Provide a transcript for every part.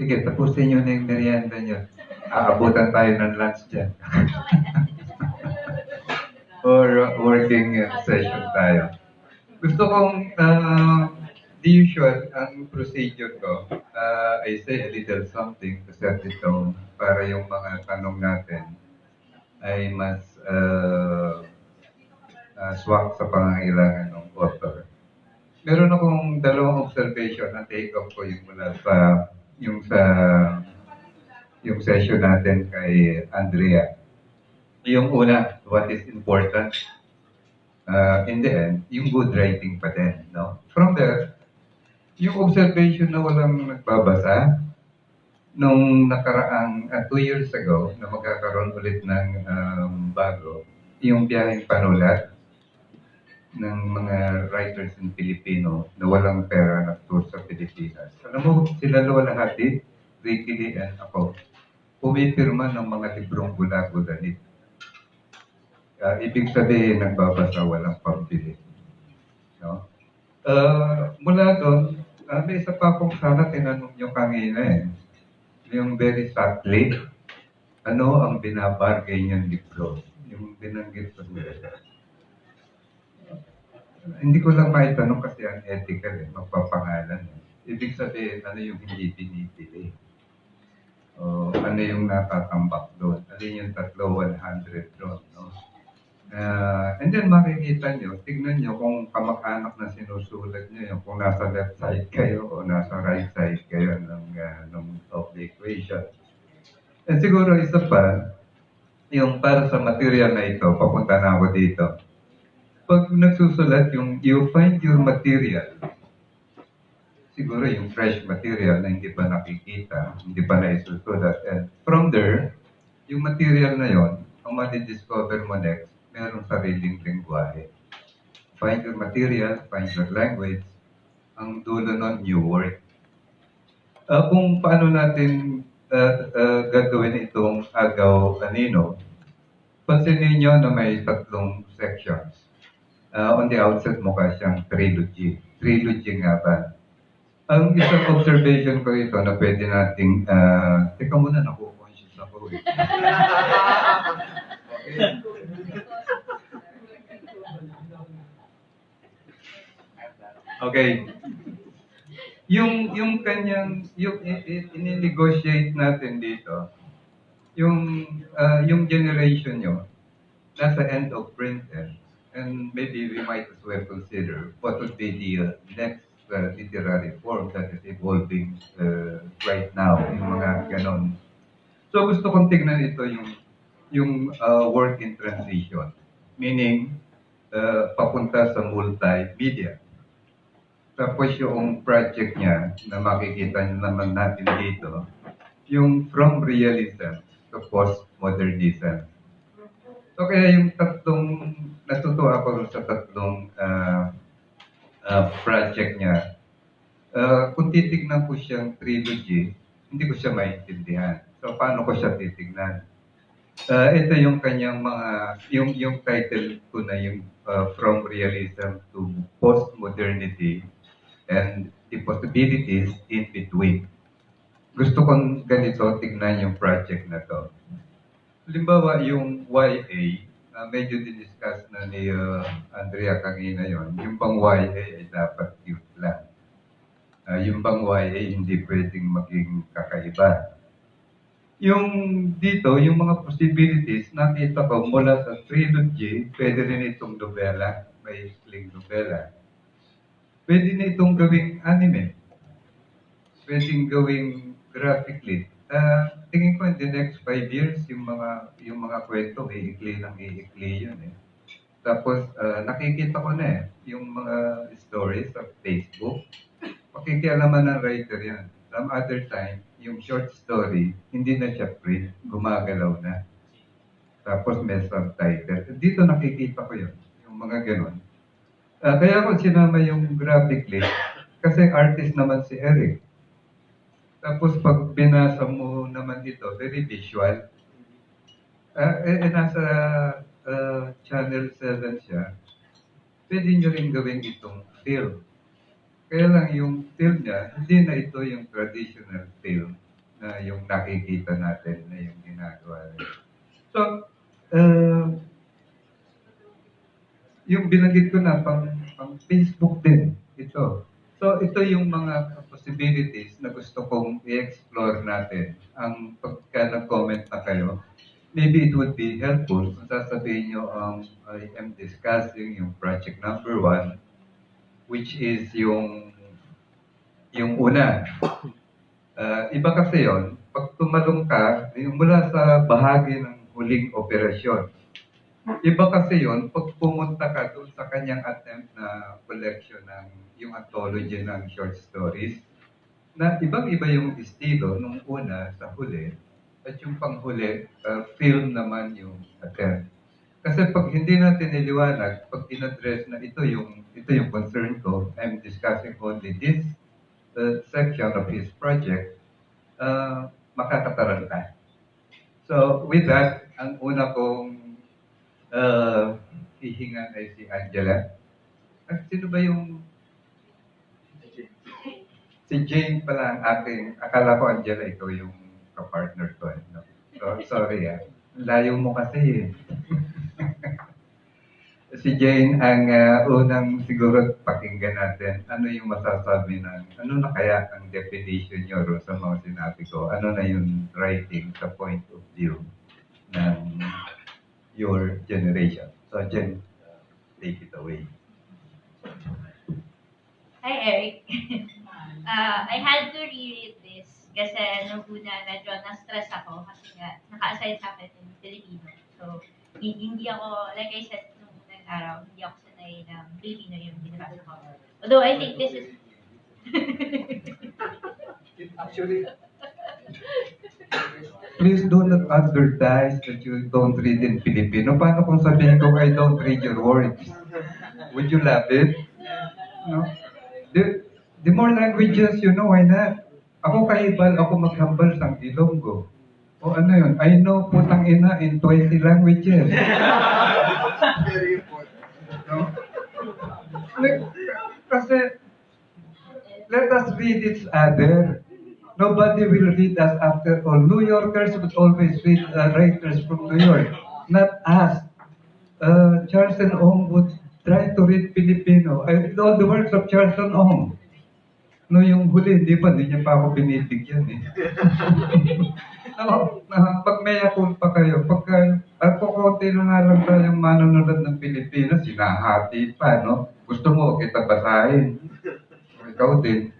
Sige, tapusin nyo na yung merienda nyo. Aabutan tayo ng lunch dyan. Or working session tayo. Gusto kong, the usual, ang procedure ko, I say a little something to set the tone para yung mga tanong natin ay mas swak sa pangangailangan ng author. Meron akong dalawang observation na take off ko yung mula sa yung session natin kay Andrea. Yung una, what is important? In the end, yung good writing pa din, no? From there, yung observation na walang nagbabasa, nung nakaraang 2 years ago, na magkakaroon ulit ng bago, yung biyaheng panulat ng mga writers in Filipino na walang pera na tour sa Pilipinas. Alam mo, sila Luwalhati, Ricky Lee, and ako, pumipirma ng mga librong gula-gulanit. Ibig sabihin, nagbabasa, walang pambili. No? Mula doon, may isa pa akong sana tinanong nyo kanina eh. Yung very subtly, ano ang binabargay niyang libro? Yung binanggit sa mga. Hindi ko lang maitanong kasi ang ethical eh, magpapangalan. Ibig sabihin, ano yung hindi pinipili? O ano yung natatambak doon? Ano yung tatlo, 100 doon, no? And then makikita nyo, tignan nyo kung kamag-anak na sinusulat nyo, yung kung nasa left side kayo o nasa right side kayo of the equation. And siguro isa pa, yung para sa material na ito, papunta na ako dito. Pag nagsusulat, you find your material, siguro yung fresh material na hindi pa nakikita, hindi pa naisusulat. And from there, yung material na yon, ang madidiscover mo next, merong sariling lingwahe. Find your material, find your language, ang dulo nun, new word. Kung paano natin gagawin itong agaw-anino, pansinin nyo na may 3 sections. On the outset, mukha siyang trilogy. Trilogy nga ba? Ang isang observation ko ito na pwede nating, teka muna, naku-conscious ako eh. Okay. Yung kanyang, yung ini-negotiate natin dito, yung generation nyo, nasa end of printing, and maybe we might as well consider what would be the next literary form that is evolving right now, yung mga ganon. So gusto kong tignan ito yung work in transition, meaning papunta sa multimedia. Tapos yung project niya na makikita naman natin dito, yung from realism to postmodernism. So kaya yung natutuwa ako sa 3 project niya. Kung titignan ko siyang trilogy, hindi ko siya maintindihan. So paano ko siya titignan? Ito yung kanyang yung title ko na yung From Realism to Postmodernity and the Possibilities in Between. Gusto kong ganito tignan yung project na to. Halimbawa, yung YA, medyo diniscuss na ni Andrea kanina yon. Yung bang YA ay dapat cute lang. Yung bang YA hindi pwedeng maging kakaiba. Yung dito, yung mga possibilities, nakita ko mula sa trilogy, pwede rin itong novela, may sling novela. Pwede na itong gawing anime. Pwedeng gawing graphically. Tingin ko in the next 5 years, yung mga kwento, iikli yun eh. Tapos, nakikita ko na eh, yung mga stories sa Facebook, makikialaman ng writer yan. Some other time, yung short story, hindi na siya print, gumagalaw na. Tapos may subtitle. Dito nakikita ko yun, yung mga ganun. Kaya ako sinama yung graphically, kasi artist naman si Eric. Tapos pag binasa mo naman ito, very visual. Nasa Channel 7 siya, pwede nyo rin gawin itong film. Kaya lang yung film niya, hindi na ito yung traditional film na yung nakikita natin na yung ginagawa nila. So, uh, yung binanggit ko na pang Facebook din, ito. So, ito yung mga possibilities na gusto kong i-explore natin. Ang pagka nag-comment na kayo, maybe it would be helpful kung sasabihin nyo I am discussing yung project number 1, which is yung una. Iba kasi yon, pag tumalong ka, yung mula sa bahagi ng huling operasyon. Iba kasi yon pag pumunta ka doon sa kanyang attempt na collection ng yung anthology ng short stories, na ibang-iba yung estilo nung una sa huli, at yung panghuli, film naman yung attempt. Kasi pag hindi natin niliwanag, pag in-address na ito yung concern ko, I'm discussing only this section of his project, makakataranta. So with that, ang una kong hihingan ay si Angela. At sino ba yung... Si Jane pala ang aking... Akala ko, Angela, ikaw yung kapartner ko. No? So, sorry Layo mo kasi Si Jane ang unang siguro pakinggan natin. Ano yung masasabi ano na kaya ang definition nyo sa mga sinabi ko? Ano na yung writing sa point of view ng your generation? So, Jen, take it away. Hi, Eric. I had to reread this kasi nung una medyo na-stress ako kasi nga naka-assign sa akin yung Filipino. So, hindi ako, like I said, nung unang araw, hindi ako sanay ng Filipino yung binabasa ko. Although I think this is... Actually, please do not advertise that you don't read in Filipino. Paano kung sabihin ko, I don't read your words? Would you love it? No? The more languages you know, why not? Ako kahibal, ako maghambal sa Ilonggo. O ano yun? I know putang ina in 20 languages. Very important. No? Kasi, let us read each other. Nobody will read us after all. New Yorkers would always read writers from New York, not us. Charles Ong would try to read Filipino. I read all the works of Charles Ong. No, yung huli, hindi niya pa ako binibigyan pag may pa kayo, pagka konti na nga lang tayong manonood ng Pilipinas, sinahati pa, no? Gusto mo, kita basahin. Ikaw din.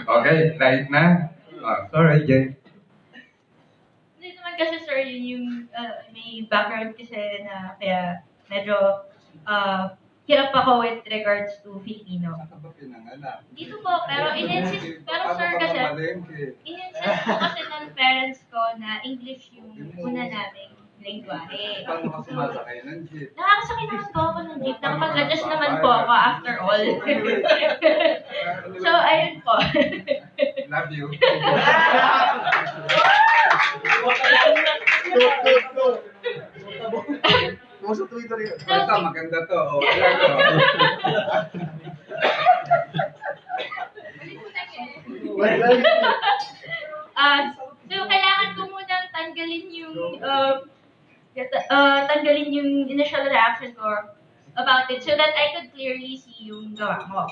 Okay, light na. Sorry, Jay. Hindi naman kasi, sir, yun yung may background kasi na kaya medyo hirap ako with regards to Filipino. Saan ba pinanganak? Dito po, pero in-insist, pero sir kasi, in-insist po kasi ng parents ko na English yung una naming lingwahe. Paano ka sumasakay ng jeep? Nakakasakay naman po ako ng jeep. Nakapag-adjust naman po ako after all. So, ayun po. Love you. Go sa Twitter yun. Ito, maganda to. Wala to. So, kailangan ko munang tanggalin yung initial reaction ko about it so that I could clearly see yung gawa mo.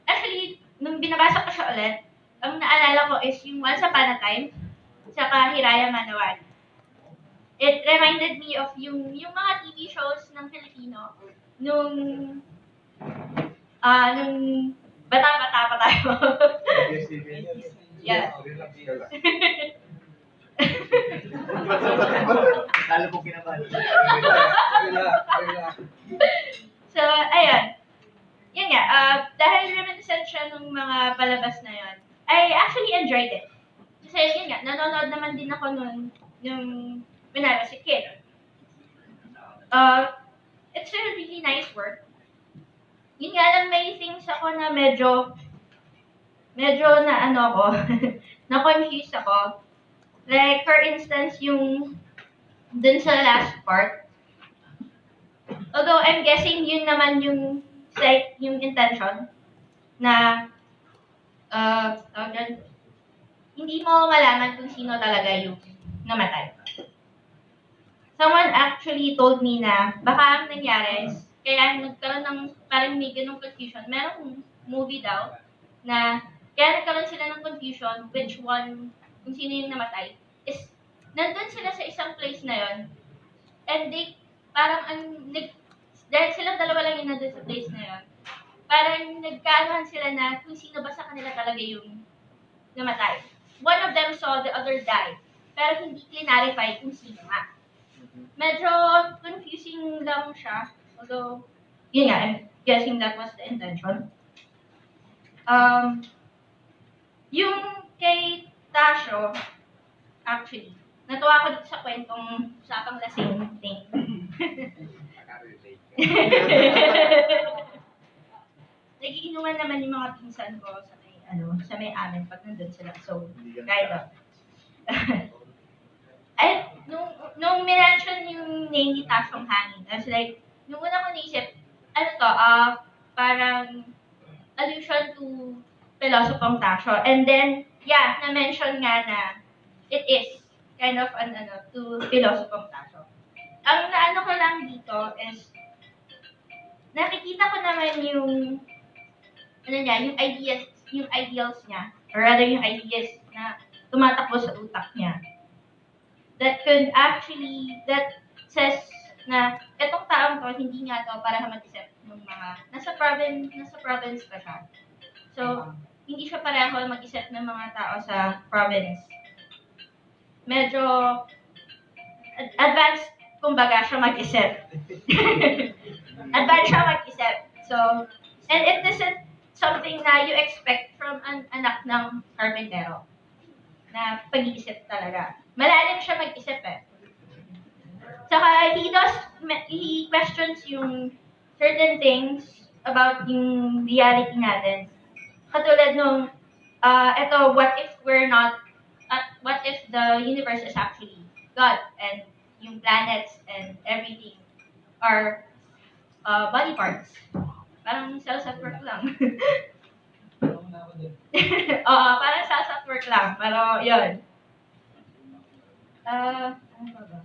Actually, nung binabasa ko siya ulit, ang naalala ko is yung Once Upon a Time, saka Hiraya Manawari. It reminded me of yung mga TV shows ng Filipino nung bata-bata pa tayo. Yeah. Lalo po kinabahan. So, ayun. Yun nga, dahil reminiscent siya ng mga palabas na yun, I actually enjoyed it. Kasi yun nga, nanonood naman din ako nun when I was a kid. It's a really nice work. Yun nga lang, may things ako na medyo na ano ako, na-confused ako. Like, for instance, yung dun sa last part, although I'm guessing yun naman yung intention na tawag dyan, hindi mo malaman kung sino talaga yung namatay. Someone actually told me na baka ang nangyari is, kaya nagkaroon ng parang may ganung confusion. Merong movie daw na kaya nagkaroon sila ng confusion which one, kung sino yung namatay, is nandun sila sa isang place na yon and they, parang dahil silang dalawa lang yung nandun sa place na yon, parang nagkaanuhan sila na kung sino ba sa kanila talaga yung namatay. One of them saw the other die, pero hindi clarify kung sino nga. Medyo confusing lang siya, although, yun nga, I'm guessing that was the intention. Yung kay Tasho, actually, natuwa ko dito sa kwentong usapang lasing thing. Nagiinuman naman yung mga pinsan ko sa may amin pag nandun sila. So, kind of. Ay, nung minention yung name ni Tashong Hangin, I was like, nung una ko naisip, parang allusion to Philosophong Tasho. And then, yeah, na-mention nga na it is kind of to Philosophong Tasho. Ang naano ko lang dito is, nakikita ko naman yung ideals niya, or rather yung ideas na tumatakbo sa utak niya. That says na etong taong to, hindi nga to para mag-isip ng mga, nasa province pa siya. So, hindi siya pareho mag-isip ng mga tao sa province. Medyo advanced, kumbaga, siya mag-isip. Advanced siya mag-isip. So, and it isn't something na you expect from an anak ng karpentero na pag-iisip talaga. Malalim siya mag-isip eh. Saka he questions yung certain things about yung reality natin. Katulad nung, what if the universe is actually God and yung planets and everything are body parts. Parang cells at work lang. Parang cells at work lang. Pero, yun. Ano ba?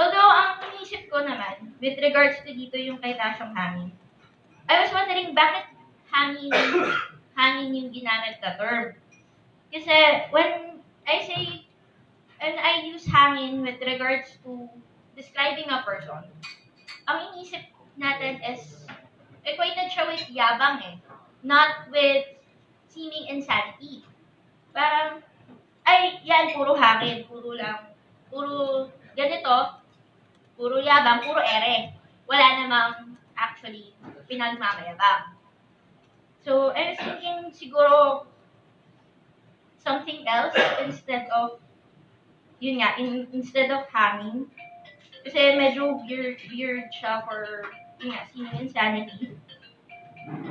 Although, ang inisip ko naman, with regards to dito yung kay Tashong Hangin, I was wondering, bakit hangin yung ginamit na term? Kasi, when I use hangin with regards to describing a person, ang inisip natin is, equated siya with yabang eh. Not with seeming insanity. Parang, ay, yan, puro hangin, puro ganito, puro yabang, puro ere. Wala namang actually pinagmamayabang. So, I was thinking siguro something else instead of, yun nga, instead of hanging. Kasi medyo weird siya for, yun nga, seeming insanity.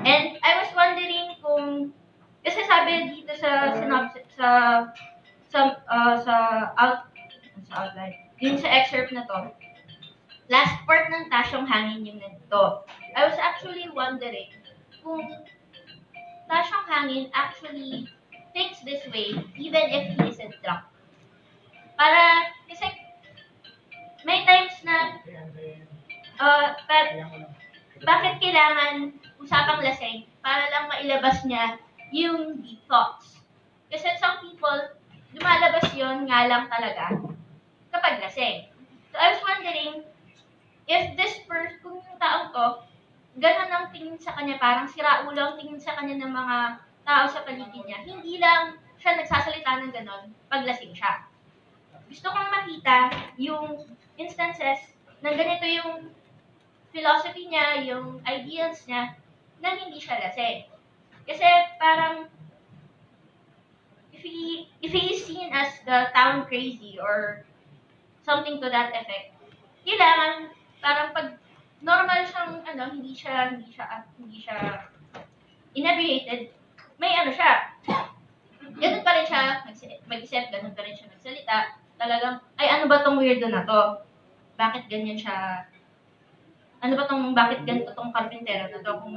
And I was wondering kung, kasi sabi dito sa outline, yun sa excerpt na to, last part ng Tashong Hangin yung nandito. I was actually wondering kung Tashong Hangin actually thinks this way even if he isn't drunk. Kasi may times na, bakit kailangan usapang lasing para lang mailabas niya yung deep thoughts? Kasi some people, lumalabas yon nga lang talaga kapag lasing. So I was wondering, if kung yung taong to, ganun ang tingin sa kanya, parang siraulo ang tingin sa kanya ng mga tao sa paligid niya, hindi lang siya nagsasalita ng ganun pag lasing siya. Gusto kong makita yung instances na ganito yung philosophy niya, yung ideals niya, na hindi siya lasing. Kasi parang, if he is seen as the town crazy or something to that effect, kailangan, parang pag normal siyang, hindi siya inebriated, may siya. Ganun pa rin siya mag-isip, ganun pa rin siya magsalita. Talagang, ay ano ba tong weirdo na to? Bakit ganyan siya? Bakit ganito tong karpintero na to? Kung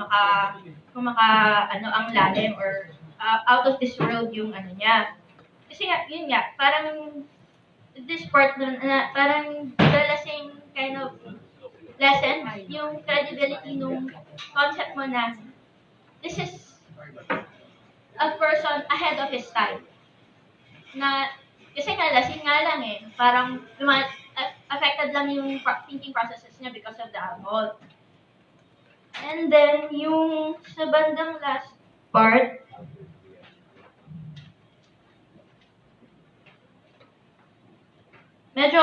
maka ang lalim or out of this world yung ano niya. Kasi nga, yun nga, parang this part dun, parang the same kind of lesson, yung credibility nung concept mo na this is a person ahead of his time. Na, kasi nga, lasing nga lang eh. Parang, affected lang yung thinking processes niya because of the alcohol. And then, yung sa bandang last part, medyo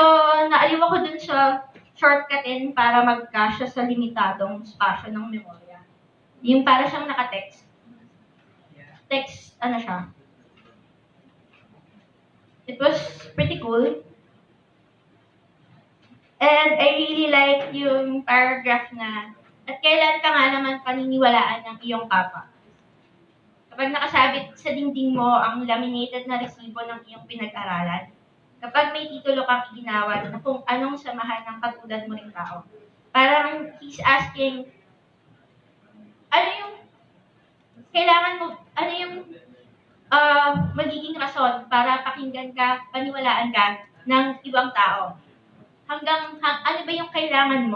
naaliw ako dun sa shortcutin para magkasya sa limitadong spasyo ng memorya. Yung para siyang naka-text. Text, ano siya. It was pretty cool. And I really like yung paragraph na, at kailan ka nga naman paniniwalaan ng iyong papa? Kapag nakasabit sa dingding mo ang laminated na resibo ng iyong pinag-aralan, kapag may titulo kang iginawan na kung anong samahan ng katulad mo ring tao. Parang he's asking, ano yung kailangan mo, ano yung magiging rason para pakinggan ka, paniwalaan ka ng ibang tao? Ano ba yung kailangan mo